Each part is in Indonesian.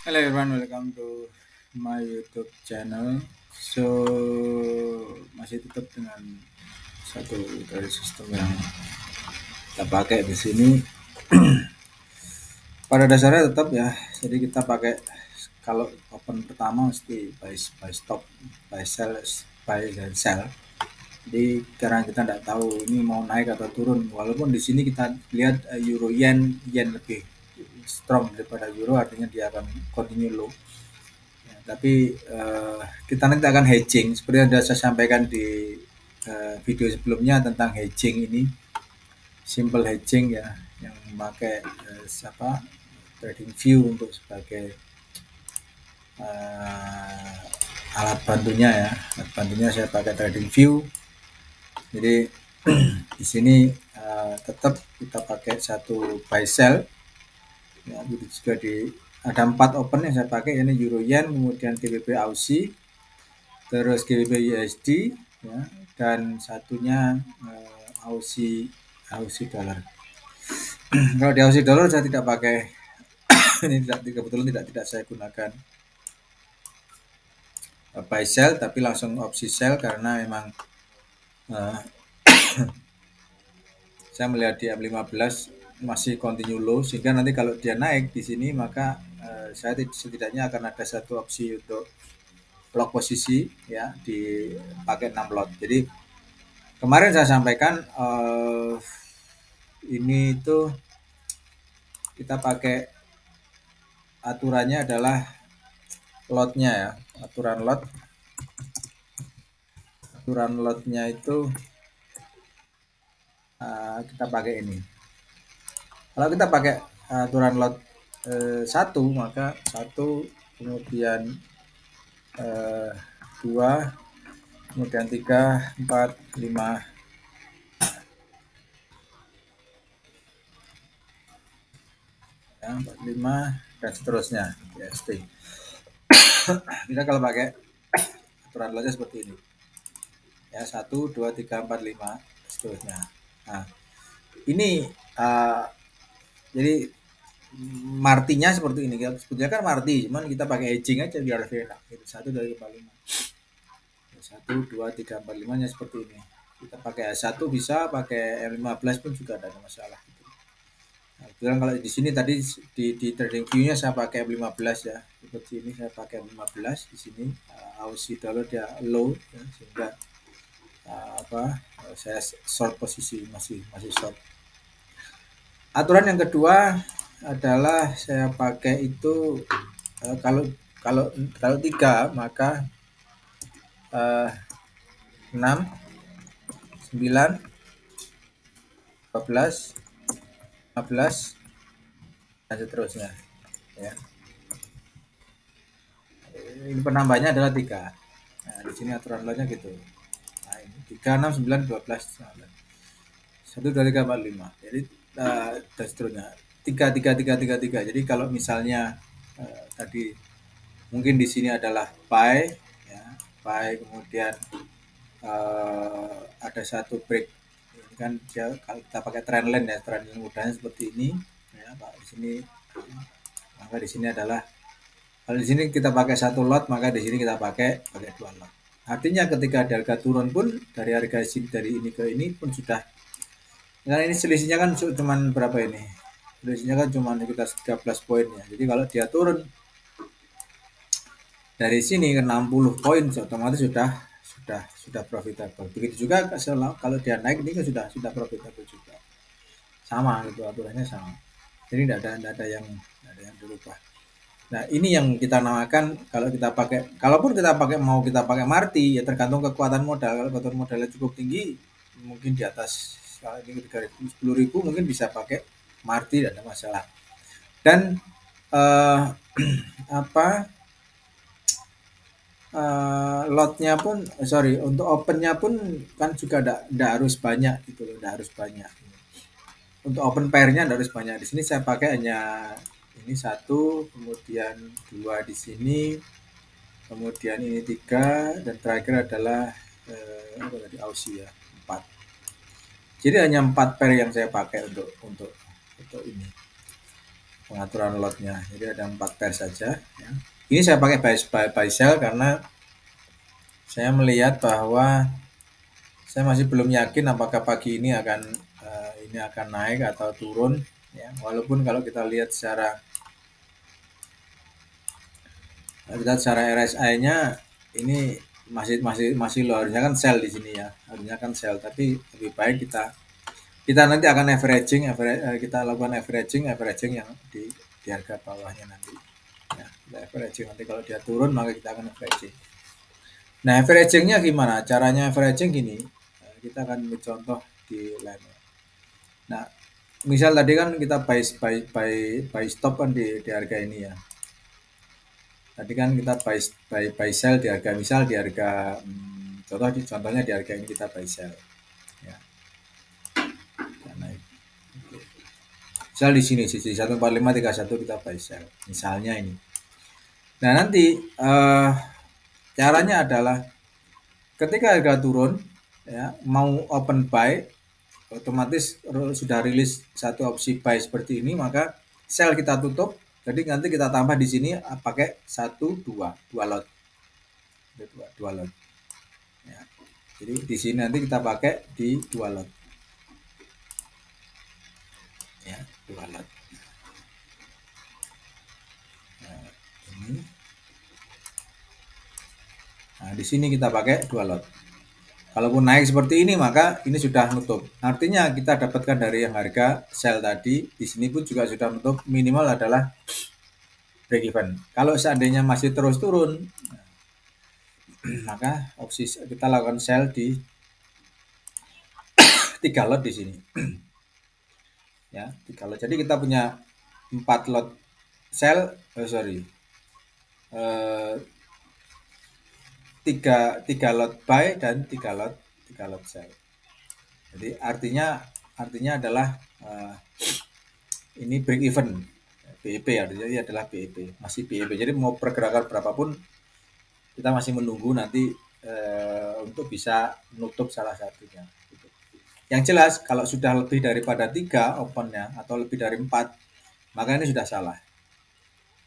Hello everyone, welcome to my YouTube channel. So masih tetap dengan satu dari sistem yang kita pakai di sini. Pada dasarnya tetap ya. Jadi kita pakai kalau open pertama mesti buy stop, buy sell, buy dan sell. Jadi karena kita tidak tahu ini mau naik atau turun. Walaupun di sini kita lihat euro yen lebih strong daripada euro, artinya dia akan continue low. Tapi kita nanti akan hedging seperti yang sudah saya sampaikan di video sebelumnya tentang hedging ini, simple hedging ya, yang memakai trading view untuk sebagai alat bantunya ya. Alat bantunya saya pakai trading view. Jadi di sini tetap kita pakai satu buy sell ya, itu juga ada 4 open yang saya pakai, ini euro yen, kemudian GBP Aussie, terus GBP USD ya, dan satunya Aussie dollar. Kalau di Aussie dollar saya tidak pakai ini kebetulan tidak saya gunakan buy sell, tapi langsung opsi sell karena memang saya melihat di M15 masih continue low, sehingga nanti kalau dia naik di sini maka saya setidaknya akan ada satu opsi untuk lock posisi ya, dipakai 6 lot. Jadi kemarin saya sampaikan ini tuh kita pakai aturannya adalah lotnya ya, aturan lotnya itu kita pakai ini. Kalau kita pakai aturan lot 1, maka 1, kemudian 2, kemudian 3, 4, 5, ya, 4, 5 dan seterusnya ya, stay. Kita kalau pakai aturan lotnya seperti ini ya, 1, 2, 3, 4, 5 seterusnya. Nah ini jadi martinya seperti ini, sebetulnya kan marti, cuman kita pakai hedging aja biar lebih enak gitu. 1, 2, 3, 4, 5, 1, 2, 3, 4, 5 nya seperti ini. Kita pakai S1 bisa, pakai M15 pun juga tidak ada masalah gitu. Nah, kalau di sini tadi di trading view nya saya pakai M15 ya, seperti ini saya pakai M15 di sini. Aussie dollar dia low ya, sehingga saya short posisi, masih short. Aturan yang kedua adalah saya pakai itu kalau kalau 3 maka 6, 9, 12, 15 dan seterusnya ya. Ini penambahnya adalah 3. Nah, di sini aturan lotnya gitu. Nah, ini 3, 6, 9, 12, 1, 2, 3, 4, 5. Jadi dan seterusnya. 3, 3, 3, 3, 3. Jadi kalau misalnya tadi mungkin di sini adalah buy ya, buy, kemudian ada satu break. Ini kan dia, kalau kita pakai trendline ya, trendline mudahnya seperti ini ya, Pak. Di sini maka di sini adalah, kalau di sini kita pakai satu lot, maka di sini kita pakai 2 lot. Artinya ketika ada harga turun pun dari harga dari ini ke ini pun sudah, nah ini selisihnya kan cuma berapa ini? Selisihnya kan cuma sekitar 13 poin ya. Jadi kalau dia turun dari sini ke 60 poin, otomatis sudah profitable. Begitu juga kalau dia naik ini kan sudah profitable juga. Sama gitu, aturannya sama. Jadi tidak ada yang berubah. Nah, ini yang kita namakan, kalau kita pakai, kalaupun kita pakai marti ya tergantung kekuatan modal. Kalau kekuatan modalnya cukup tinggi, mungkin di atas ini 3.000, 10.000 mungkin bisa pakai marti, tidak ada masalah. Dan lotnya pun untuk opennya pun kan juga tidak harus banyak gitu loh, tidak harus banyak. Untuk open pairnya tidak harus banyak. Di sini saya pakai hanya ini 1, kemudian 2 di sini, kemudian ini 3, dan terakhir adalah di Aussie ya, 4. Jadi hanya 4 pair yang saya pakai untuk ini. pengaturan lotnya. Jadi ada 4 pair saja. Ya. Ini saya pakai buy sell karena saya melihat bahwa saya masih belum yakin apakah pagi ini akan naik atau turun. Ya. Walaupun kalau kita lihat secara RSI-nya ini masih low, harusnya kan sell di sini ya, harusnya kan sell, tapi lebih baik kita nanti akan kita lakukan averaging yang di harga bawahnya nanti ya, kita averaging nanti kalau dia turun maka kita akan averaging. Nah, averagingnya gimana caranya? Averaging gini, kita akan contoh di line. Nah, misal tadi kan kita buy stop kan di harga ini ya. Tadi kan kita buy sell di harga, misal di harga contohnya di harga ini kita buy sell ya. Misal di sini sisi 14531 kita buy sell misalnya ini. Nah, nanti caranya adalah ketika harga turun ya, mau open buy otomatis sudah rilis satu opsi buy seperti ini, maka sell kita tutup. Jadi nanti kita tambah di sini pakai 2 lot. Dua lot. Ya. Jadi di sini nanti kita pakai di 2 lot. Ya, 2 lot. Nah, ini. Nah, di sini kita pakai 2 lot. Kalaupun naik seperti ini maka ini sudah nutup. Artinya kita dapatkan dari yang harga sell tadi, di sini pun juga sudah nutup, minimal adalah break even. Kalau seandainya masih terus turun, maka opsi kita lakukan sell di 3 lot di sini. Ya, 3 lot. Jadi kita punya 4 lot sell, tiga lot buy dan 3 lot sell. Jadi artinya adalah ini break even BEP ya, jadi adalah BEP, masih BEP. Jadi mau pergerakan berapapun kita masih menunggu nanti untuk bisa nutup salah satunya. Yang jelas kalau sudah lebih daripada 3 opennya atau lebih dari 4, maka ini sudah salah.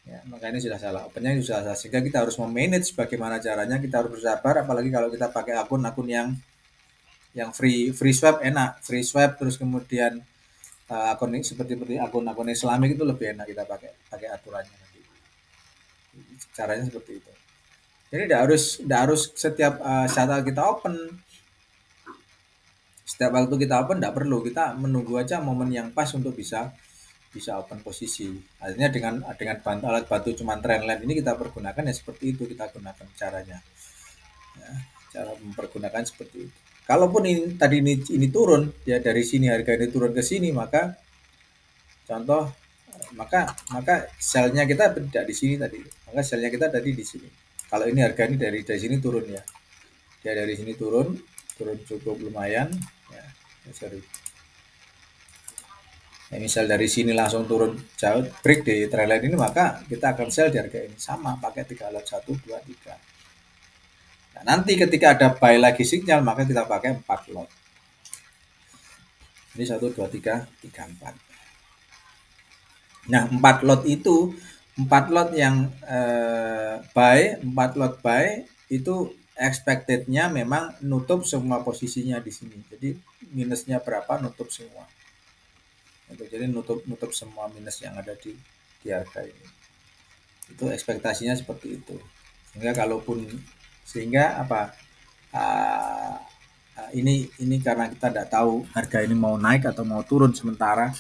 Ya, maka ini sudah salah, opennya sudah salah, sehingga kita harus memanage bagaimana caranya. Kita harus bersabar, apalagi kalau kita pakai akun-akun yang free swap enak, free swap terus kemudian akun seperti akun-akun Islamik itu lebih enak kita pakai aturannya nanti. Caranya seperti itu. Jadi tidak harus setiap saat kita open, setiap waktu kita open tidak perlu, kita menunggu aja momen yang pas untuk bisa open posisi. Artinya dengan alat bantu cuman trendline ini kita pergunakan ya seperti itu, kita gunakan caranya. Ya, cara mempergunakan seperti itu. Kalaupun ini turun ya, dari sini harga ini turun ke sini, maka contoh maka selnya kita tidak di sini tadi, maka selnya kita tadi di sini. Kalau ini harga ini dari sini turun ya, dia dari sini turun cukup lumayan ya, sorry. Ya, misal dari sini langsung turun jauh break di trendline ini, maka kita akan sell di harga ini sama, pakai 3 lot 1, 2, 3. Nah, nanti ketika ada buy lagi sinyal, maka kita pakai 4 lot. Ini 1, 2, 3, 4. Nah, 4 lot itu 4 lot yang buy, 4 lot buy itu expected-nya memang nutup semua posisinya di sini. Jadi minusnya berapa nutup semua. Jadi nutup semua minus yang ada di harga ini. Itu ekspektasinya seperti itu. Sehingga apa? Ini karena kita tidak tahu harga ini mau naik atau mau turun sementara,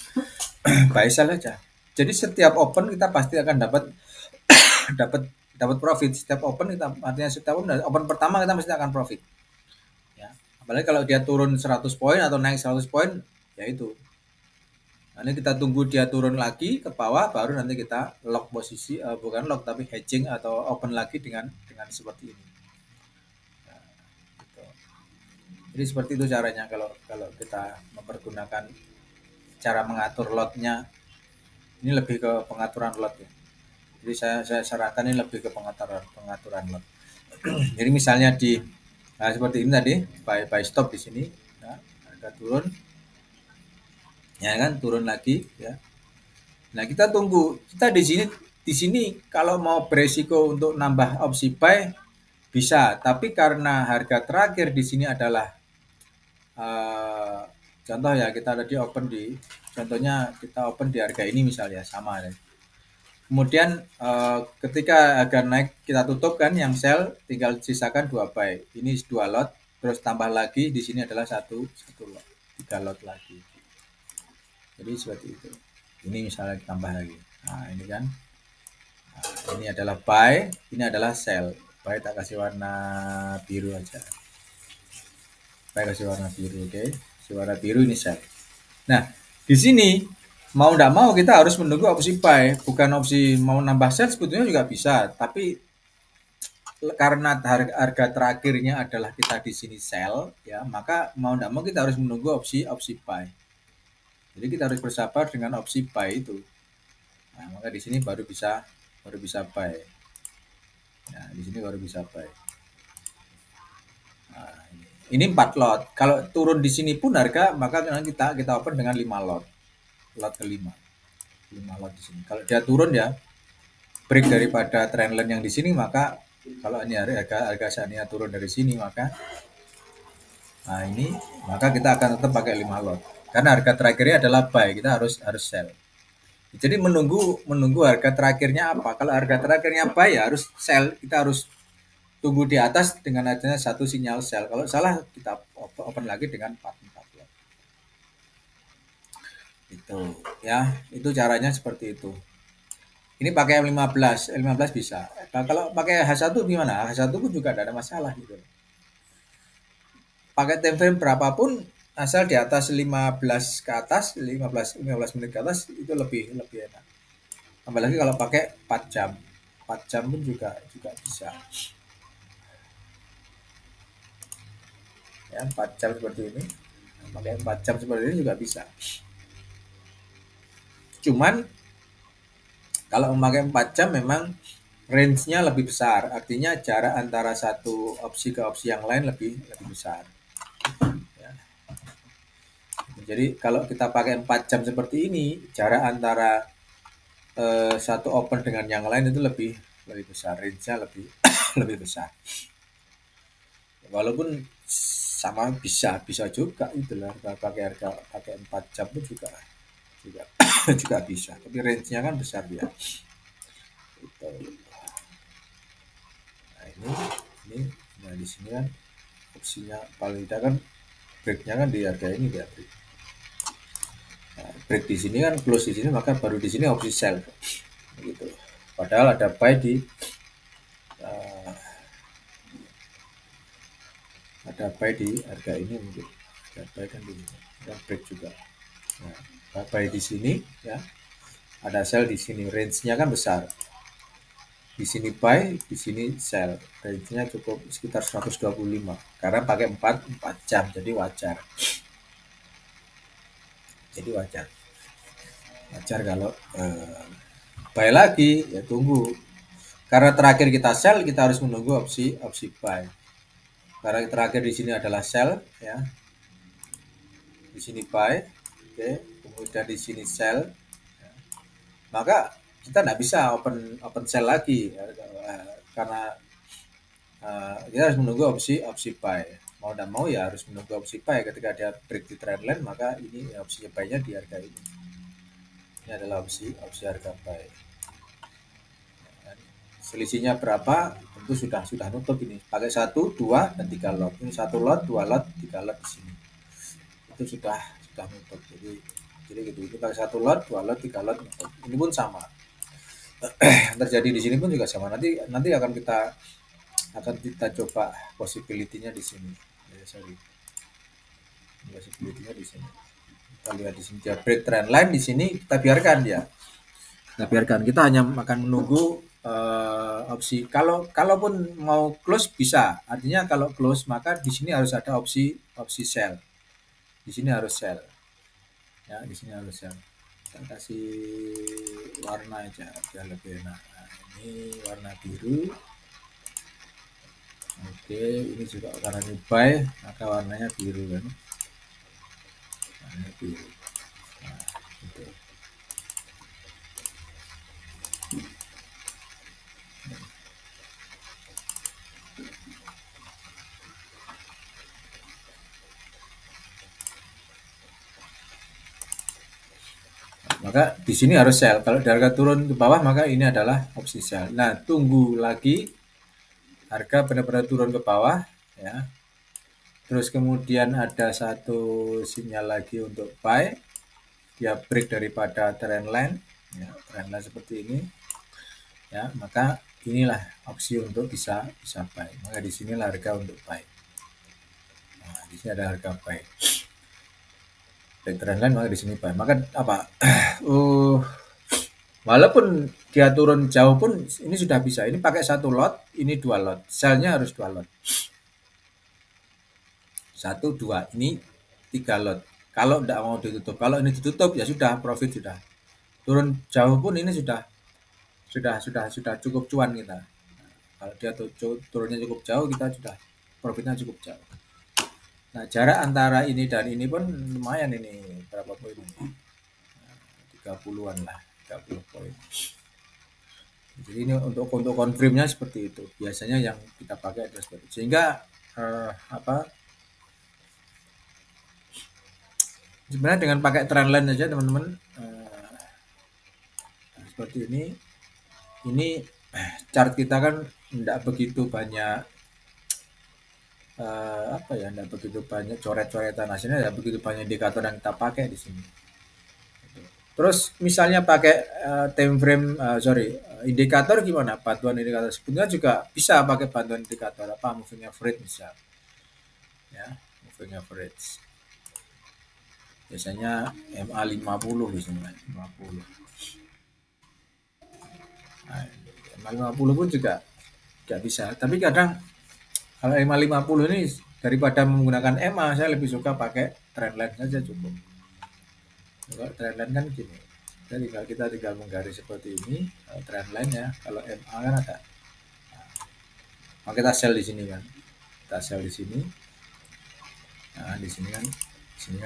buy sell aja. Jadi setiap open kita pasti akan dapat profit. Setiap open kita, artinya setiap open pertama kita mesti akan profit. Ya. Apalagi kalau dia turun 100 poin atau naik 100 poin, ya itu. Nanti kita tunggu dia turun lagi ke bawah, baru nanti kita lock posisi, bukan lock tapi hedging atau open lagi dengan seperti ini. Nah, gitu. Jadi seperti itu caranya kalau kita mempergunakan cara mengatur lotnya. Ini lebih ke pengaturan lot ya. Jadi saya sarankan ini lebih ke pengaturan lot. Jadi misalnya seperti ini tadi, buy stop di sini, ya, harga turun, ya kan, turun lagi, ya. Nah, kita tunggu. Kita di sini kalau mau beresiko untuk nambah opsi buy bisa, tapi karena harga terakhir di sini adalah eh, contoh ya kita tadi open contohnya kita open di harga ini misalnya sama ya. Kemudian ketika harga naik kita tutup kan yang sell tinggal sisakan 2 buy. Ini 2 lot, terus tambah lagi di sini adalah satu lot, 3 lot lagi. Jadi seperti itu. Ini misalnya tambah lagi. Nah, ini kan. Nah, ini adalah buy, ini adalah sell. Buy tak kasih warna biru aja. Buy kasih warna biru, oke. Kasih warna biru ini sell. Nah, di sini mau tidak mau kita harus menunggu opsi buy, bukan opsi mau nambah sell sebetulnya juga bisa, tapi karena harga terakhirnya adalah kita di sini sell ya, maka mau tidak mau kita harus menunggu opsi buy. Jadi kita harus bersabar dengan opsi buy itu. Nah, maka di sini baru bisa buy. Ya, di sini baru bisa buy. Nah, ini 4 lot. Kalau turun di sini pun harga, maka kita open dengan 5 lot. Lot kelima. 5 lot di sini. Kalau dia turun ya break daripada trendline yang di sini, maka kalau ini harga saatnya turun dari sini maka maka kita akan tetap pakai 5 lot. Karena harga terakhirnya adalah buy, kita harus sell. Jadi menunggu harga terakhirnya apa? Kalau harga terakhirnya buy ya harus sell, kita harus tunggu di atas dengan adanya satu sinyal sell. Kalau salah kita open lagi dengan 4 lot. Itu ya, itu caranya seperti itu. Ini pakai M15 bisa. Nah, kalau pakai H1 gimana? H1 pun juga tidak ada masalah gitu. Pakai time frame berapapun asal di atas 15 ke atas, 15 menit ke atas itu lebih enak. Apalagi kalau pakai 4 jam. 4 jam pun juga bisa. Ya, 4 jam seperti ini. Pakai 4 jam seperti ini juga bisa. Cuman kalau memakai 4 jam memang range-nya lebih besar, artinya jarak antara satu opsi ke opsi yang lain lebih besar. Ya. Jadi kalau kita pakai 4 jam seperti ini, jarak antara satu open dengan yang lain itu lebih besar, range-nya lebih lebih besar. Walaupun sama bisa juga itulah pakai 4 jam pun juga juga bisa, tapi range-nya kan besar ya. Gitu. Nah, ini nah di sini kan opsinya paling tidak kan breaknya kan di harga ini ya, break di sini kan close di sini, maka baru di sini opsi sell gitu. Padahal ada buy di harga ini, mungkin ada buy kan di sini dan break juga. Nah, buy di sini ya, ada sell di sini, range-nya kan besar. Di sini buy, di sini sell. Range-nya cukup sekitar 125 karena pakai 4 jam, jadi wajar. Wajar kalau buy lagi ya tunggu. Karena terakhir kita sell, kita harus menunggu opsi buy. Karena terakhir di sini adalah sell ya. Di sini buy, oke. Kemudian di sini sell. Ya. Maka kita tidak bisa open sell lagi ya, karena kita harus menunggu opsi buy. Mau tidak mau ya harus menunggu opsi buy. Ketika dia break di trendline, maka ini opsi buy-nya di harga ini. Ini adalah opsi harga buy. Selisihnya berapa? Tentu sudah nutup ini. Pakai 1, 2, dan 3 lot. Ini 1 lot, 2 lot, 3 lot di sini. Itu sudah nutup. Jadi gitu. Ini pakai 1 lot, 2 lot, 3 lot nutup. Ini pun sama. Yang terjadi di sini pun juga sama. Nanti akan kita coba possibility-nya di sini. Possibility-nya di sini. Kita lihat di sini dia break trend line, di sini kita biarkan dia. Kita hanya akan menunggu opsi. Kalaupun mau close bisa, artinya kalau close maka di sini harus ada opsi sell. Di sini harus sell. Ya, di sini harus sell. Kita kasih warna aja biar lebih enak. Nah, ini warna biru. Oke, ini juga karena ini buy, maka warnanya biru kan. Warnanya biru. Nah, gitu. maka di sini harus sell. Kalau di harga turun ke bawah, maka ini adalah opsi sell. Nah, tunggu lagi harga benar-benar turun ke bawah, ya. Terus kemudian ada satu sinyal lagi untuk buy, dia break daripada trend line, ya, trend line seperti ini, ya, maka inilah opsi untuk bisa buy. Maka di sinilah harga untuk buy. Nah, di sini ada harga buy. Break trend line, maka di sini buy. Maka apa? Walaupun dia turun jauh pun ini sudah bisa. Ini pakai satu lot, ini dua lot. Sell-nya harus dua lot. 1, 2, ini 3 lot. Kalau tidak mau ditutup, kalau ini ditutup ya sudah profit sudah. Turun jauh pun ini sudah cukup cuan kita. Kalau dia turunnya cukup jauh, kita sudah profitnya cukup jauh. Nah, jarak antara ini dan ini pun lumayan ini, berapa poin ini? 30-an lah, 30 poin. Jadi ini untuk confirmnya seperti itu. Biasanya yang kita pakai adalah seperti itu. Sehingga sebenarnya dengan pakai trendline aja teman-teman, seperti ini chart kita kan tidak begitu banyak tidak begitu banyak coret-coretan, hasilnya tidak begitu banyak indikator yang kita pakai di sini. Terus misalnya pakai time frame, indikator gimana? Bantuan indikator sebetulnya juga bisa pakai bantuan indikator moving average misal, ya, moving average. Biasanya MA 50 biasanya 50. Nah, MA 50 pun juga nggak bisa. Tapi kadang kalau MA 50 ini daripada menggunakan MA, saya lebih suka pakai trendline saja cukup. Kalau trendline kan gini. Jadi kalau kita tinggal menggaris seperti ini, trendline ya. Kalau MA kan ada. Nah, kita sell di sini kan. Kita sell di sini. Nah, di sini kan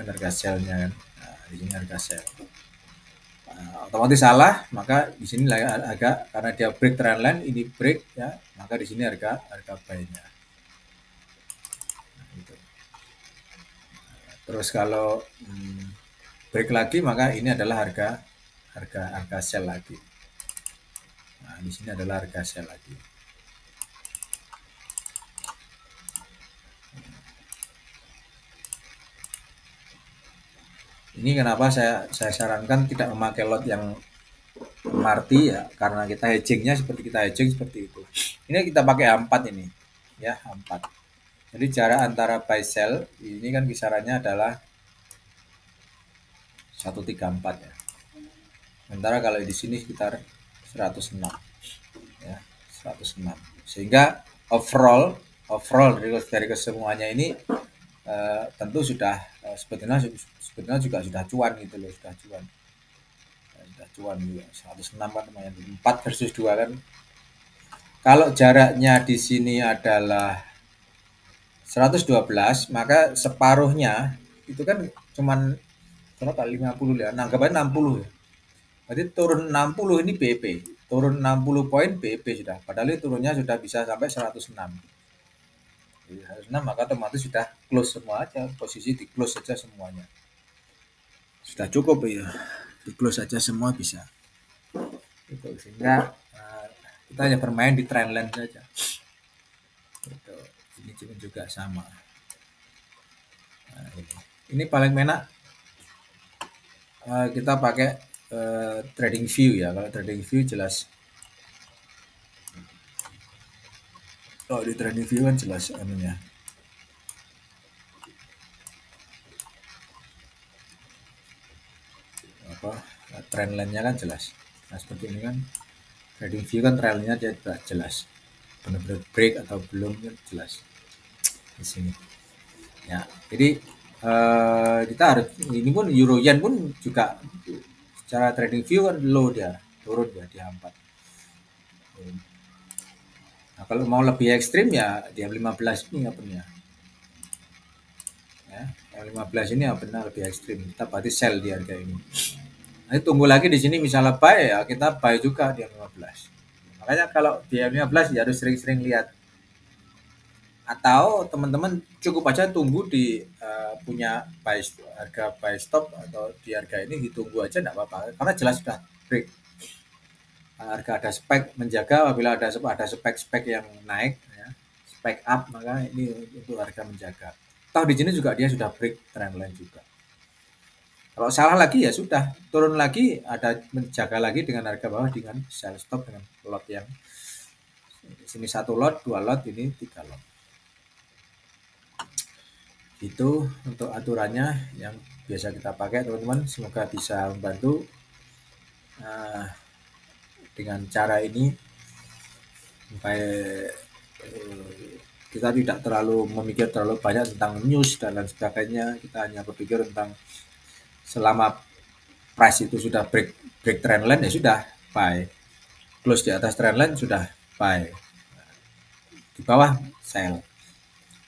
harga sell-nya kan. Nah, di sini harga sell. Otomatis salah, maka di sini agak karena dia break trendline, ini break ya, maka di sini harga buy-nya. Nah, gitu. Terus kalau break lagi, maka ini adalah harga sell lagi. Nah, di sini adalah harga sell lagi. Ini kenapa saya sarankan tidak memakai lot yang MACD ya, karena kita hedgingnya seperti itu. Ini kita pakai A4 ini, ya, A4. Jadi jarak antara buy sell ini kan kisarannya adalah 134 ya. Sementara kalau di sini sekitar 106 ya, 106. Sehingga overall dari kesemuanya ini tentu sudah sebetulnya juga sudah cuan gitu loh, sudah cuan juga. 106 kan lumayan, 4 versus 2 kan. Kalau jaraknya di sini adalah 112, maka separuhnya itu kan cuman berapa, 50 ya, anggapnya 60 ya. Berarti turun 60 ini BP, turun 60 poin BP sudah, padahal turunnya sudah bisa sampai 106. 106 maka otomatis sudah close semua aja, posisi di close saja semuanya. Sudah cukup ya, di close saja semua bisa. Itu sehingga kita hanya bermain di trendline saja. Itu. Ini juga sama. Nah, ini paling enak kita pakai trading view ya. Kalau trading view jelas. Oh, di trading view kan jelas anunya. Trendline-nya kan jelas. Nah, seperti ini kan trading view kan trendline-nya jelas. Benar-benar break atau belum kan jelas di sini. Ya, jadi kita harus, ini pun euro yen pun juga secara trading view kan low, dia turun ya di 4. Nah, kalau mau lebih ekstrim ya di 15 ini apa ya? Ya, yang 15 ini benar lebih ekstrim. Kita berarti sell di harga ini. Nanti tunggu lagi di sini misalnya buy ya, kita buy juga di 15. Makanya kalau di 15 ya harus sering-sering lihat Atau teman-teman cukup aja tunggu di punya harga buy stop atau di harga ini ditunggu aja enggak apa-apa. Karena jelas sudah break. Harga ada spek menjaga apabila ada spek-spek yang naik ya, spek up maka ini untuk harga menjaga. Toh di sini juga dia sudah break trendline juga. Kalau salah lagi ya sudah turun lagi ada menjaga lagi dengan harga bawah dengan sell stop dengan lot yang sini 1 lot, 2 lot, ini 3 lot. Itu untuk aturannya yang biasa kita pakai teman-teman. Semoga bisa membantu dengan cara ini supaya kita tidak terlalu memikir terlalu banyak tentang news dan lain sebagainya. Kita hanya berpikir tentang selama price itu sudah break trendline ya sudah buy, close di atas trendline sudah buy, di bawah sell.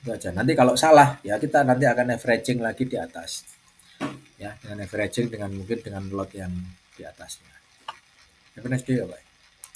Itu aja. Nanti kalau salah ya kita nanti akan averaging lagi di atas ya, dengan averaging dengan mungkin dengan lot yang di atasnya. Have a nice day, bye.